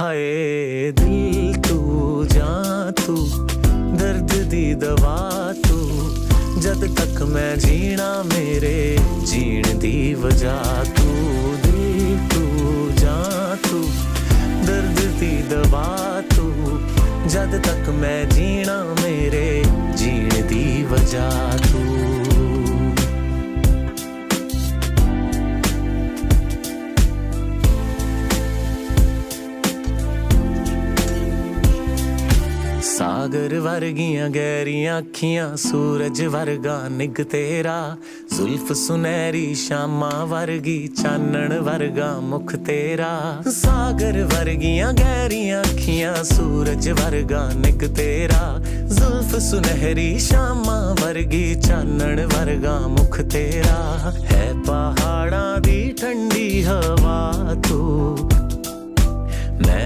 हाय दिल तू जां तू दर्द दी दवा तू जद तक मैं जीना मेरे जीण दी वजह तू दिल तू जां तू दर्द दी दवा तू जद तक मैं जीना मेरे जीण दी वजह तू सागर वर्गियां गहरियां अखियां सूरज वर्गा निग तेरा जुल्फ सुनहरी शामा वर्गी चानन वर्गा मुख तेरा सागर वर्गियां गहरियां अखियां सूरज वर्गा निग तेरा जुल्फ सुनहरी शामा वर्गी चानन वर्गा मुख तेरा है पहाड़ां दी ठंडी हवा तू मैं